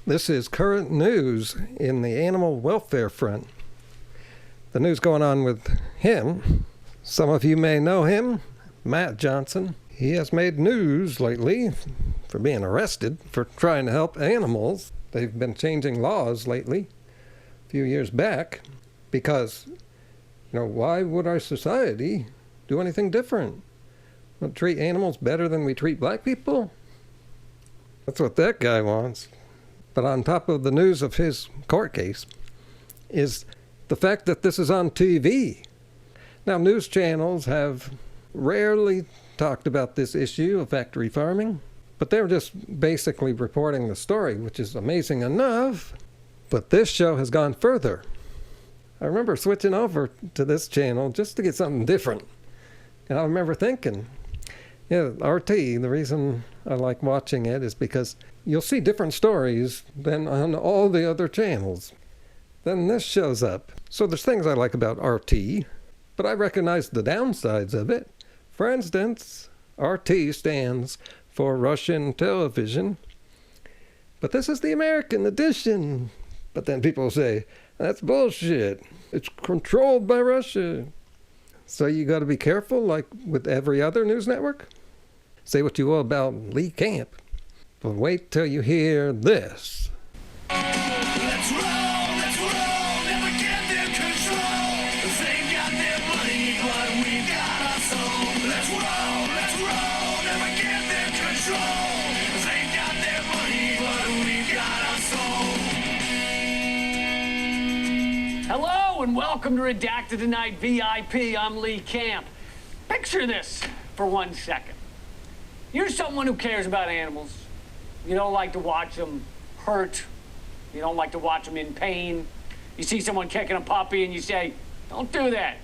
This is current news in the animal welfare front. The news going on with him. Some of you may know him, Matt Johnson. He has made news lately for being arrested for trying to help animals. They've been changing laws lately, a few years back, because, why would our society do anything different? We'll treat animals better than we treat black people? That's what that guy wants. But on top of the news of his court case is the fact that this is on TV. Now, news channels have rarely talked about this issue of factory farming, but they're just basically reporting the story, which is amazing enough. But this show has gone further. I remember switching over to this channel just to get something different. And I remember thinking, RT, the reason I like watching it is because you'll see different stories than on all the other channels. Then this shows up. So there's things I like about RT, but I recognize the downsides of it. For instance, RT stands for Russian television, but this is the American edition. But then people say, that's bullshit. It's controlled by Russia. So you got to be careful, like with every other news network. Say what you will about Lee Camp, but wait till you hear this. Let's roll, never get their control. They've got their money, but we've got our soul. Let's roll, never get their control. They've got their money, but we've got our soul. Hello and welcome to Redacted Tonight VIP. I'm Lee Camp. Picture this for 1 second. You're someone who cares about animals. You don't like to watch them hurt. You don't like to watch them in pain. You see someone kicking a puppy and you say, don't do that.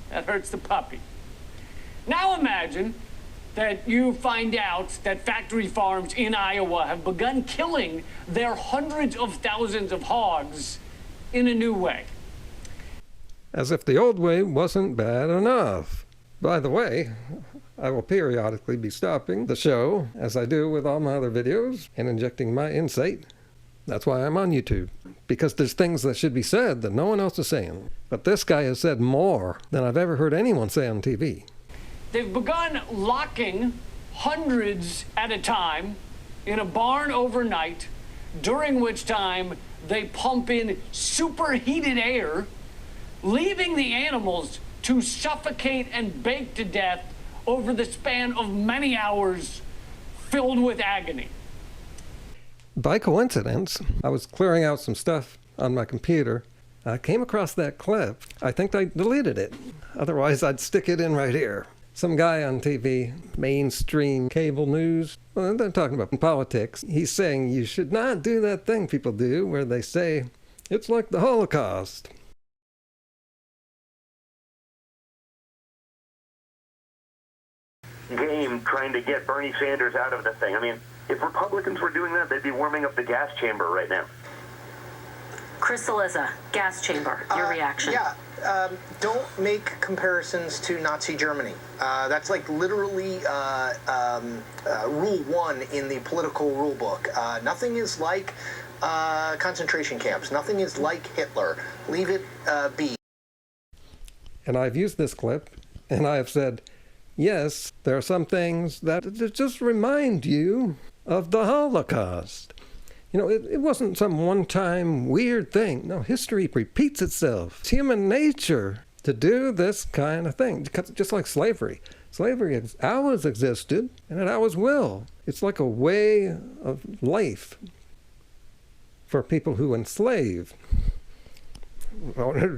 That hurts the puppy. Now imagine that you find out that factory farms in Iowa have begun killing their hundreds of thousands of hogs in a new way. As if the old way wasn't bad enough. By the way, I will periodically be stopping the show, as I do with all my other videos, and injecting my insight. That's why I'm on YouTube. Because there's things that should be said that no one else is saying. But this guy has said more than I've ever heard anyone say on TV. They've begun locking hundreds at a time in a barn overnight, during which time they pump in superheated air, leaving the animals to suffocate and bake to death over the span of many hours, filled with agony. By coincidence, I was clearing out some stuff on my computer. I came across that clip. I think I deleted it. Otherwise, I'd stick it in right here. Some guy on TV, mainstream cable news, well, they're talking about politics. He's saying you should not do that thing people do where they say, it's like the Holocaust. Game trying to get Bernie Sanders out of the thing. I mean, if Republicans were doing that, they'd be warming up the gas chamber right now. Chris Cillizza, gas chamber, your reaction? Don't make comparisons to Nazi Germany. That's like literally rule 1 in the political rule book. Nothing is like concentration camps. Nothing is like Hitler. Leave it be. And I've used this clip, and I've said, yes, there are some things that just remind you of the Holocaust. It wasn't some one-time weird thing. No, history repeats itself. It's human nature to do this kind of thing, just like slavery. Slavery always existed, and it always will. It's like a way of life for people who enslave.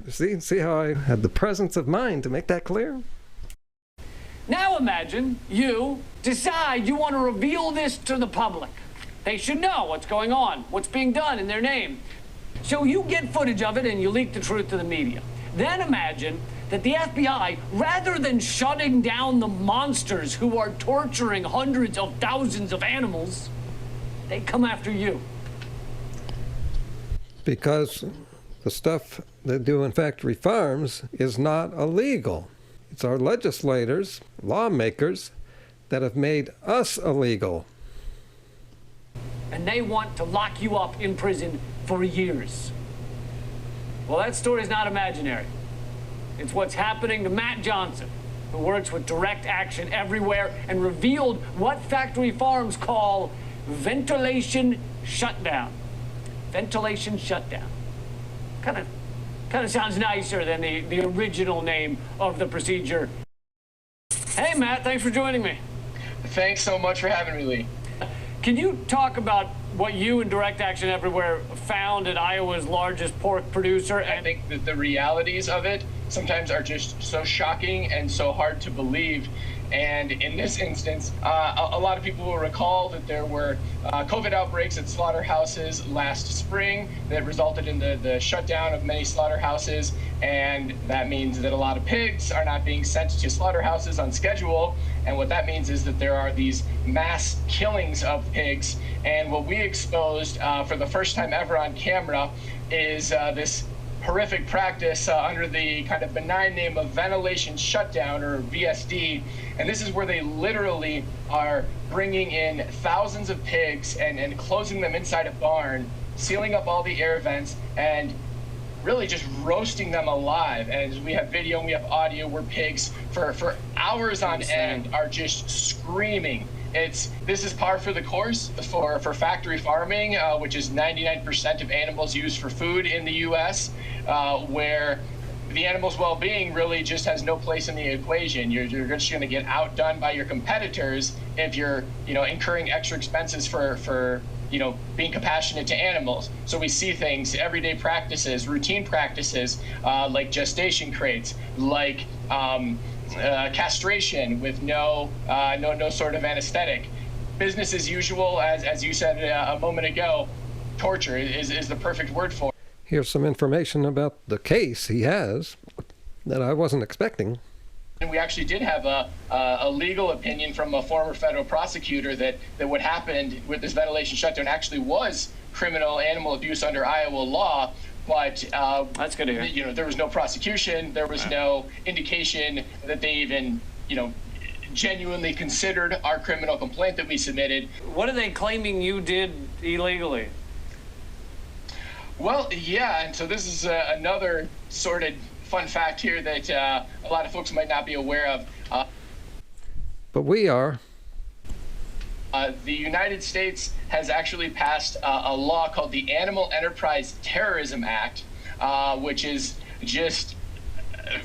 See how I had the presence of mind to make that clear? Now imagine you decide you want to reveal this to the public. They should know what's going on, what's being done in their name. So you get footage of it and you leak the truth to the media. Then imagine that the FBI, rather than shutting down the monsters who are torturing hundreds of thousands of animals, they come after you. Because the stuff they do in factory farms is not illegal. It's our legislators, lawmakers, that have made us illegal. And they want to lock you up in prison for years. Well, that story's not imaginary. It's what's happening to Matt Johnson, who works with Direct Action Everywhere and revealed what factory farms call ventilation shutdown. Ventilation shutdown. Kind of sounds nicer than the original name of the procedure. Hey, Matt, thanks for joining me. Thanks so much for having me, Lee. Can you talk about what you and Direct Action Everywhere found at Iowa's largest pork producer? I think that the realities of it sometimes are just so shocking and so hard to believe. And in this instance, a lot of people will recall that there were COVID outbreaks at slaughterhouses last spring that resulted in the shutdown of many slaughterhouses. And that means that a lot of pigs are not being sent to slaughterhouses on schedule. And what that means is that there are these mass killings of pigs. And what we exposed for the first time ever on camera is this horrific practice under the kind of benign name of ventilation shutdown, or VSD. And this is where they literally are bringing in thousands of pigs and closing them inside a barn, sealing up all the air vents, and really just roasting them alive. And we have video and we have audio where pigs for hours on end are just screaming. This is par for the course for factory farming, which is 99% of animals used for food in the U.S., where the animal's well-being really just has no place in the equation. You're just going to get outdone by your competitors if you're, incurring extra expenses for being compassionate to animals. So we see things, everyday practices, routine practices, like gestation crates, like castration with no sort of anesthetic. Business as usual, as you said a moment ago. Torture is the perfect word for it. Here's some information about the case he has that I wasn't expecting. And we actually did have a legal opinion from a former federal prosecutor that what happened with this ventilation shutdown actually was criminal animal abuse under Iowa law. But that's good to hear. There was no prosecution. There was no indication that they even, genuinely considered our criminal complaint that we submitted. What are they claiming you did illegally? Well, yeah, and so this is another sort of fun fact here that a lot of folks might not be aware of. But we are. The United States has actually passed a law called the Animal Enterprise Terrorism Act, which is just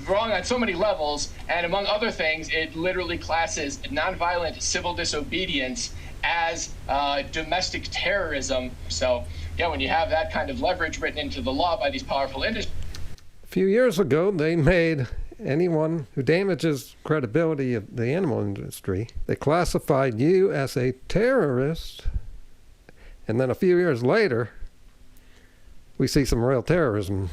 wrong on so many levels. And among other things, it literally classes nonviolent civil disobedience as domestic terrorism. So, yeah, when you have that kind of leverage written into the law by these powerful industries. A few years ago, they made anyone who damages credibility of the animal industry, they classified you as a terrorist. And then a few years later, we see some real terrorism.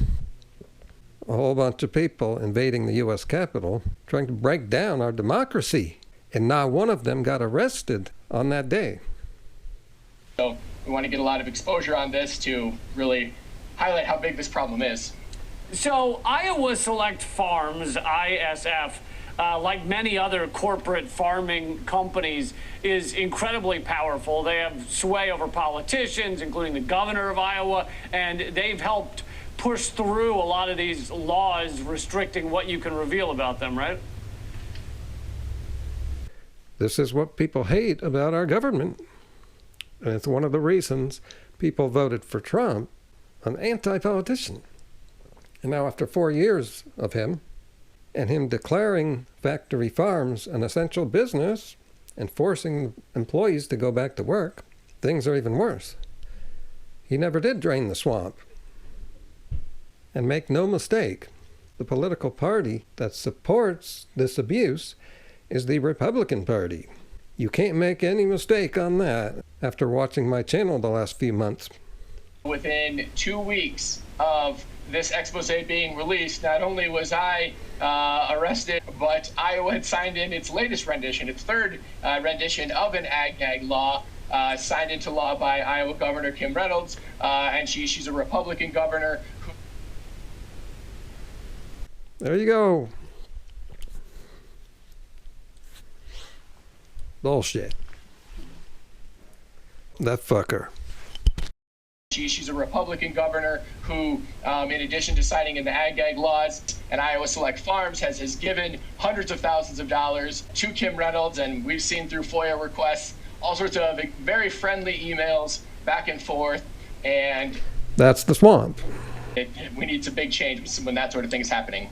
A whole bunch of people invading the U.S. Capitol, trying to break down our democracy. And not one of them got arrested on that day. So we want to get a lot of exposure on this to really highlight how big this problem is. So Iowa Select Farms, ISF, like many other corporate farming companies, is incredibly powerful. They have sway over politicians, including the governor of Iowa, and they've helped push through a lot of these laws restricting what you can reveal about them, right? This is what people hate about our government. And it's one of the reasons people voted for Trump, an anti-politician. And now after 4 years of him, and him declaring factory farms an essential business and forcing employees to go back to work, things are even worse. He never did drain the swamp. And make no mistake, the political party that supports this abuse is the Republican Party. You can't make any mistake on that after watching my channel the last few months. Within 2 weeks of this expose being released, not only was I arrested, but Iowa had signed in its latest rendition, its third rendition of an ag-gag law, signed into law by Iowa Governor Kim Reynolds, and she's a Republican governor. There you go. Bullshit. That fucker. She's a Republican governor who, in addition to signing in the ag laws, and Iowa Select Farms has given hundreds of thousands of dollars to Kim Reynolds. And we've seen through FOIA requests all sorts of very friendly emails back and forth. And That's the swamp. we need some big change when that sort of thing is happening.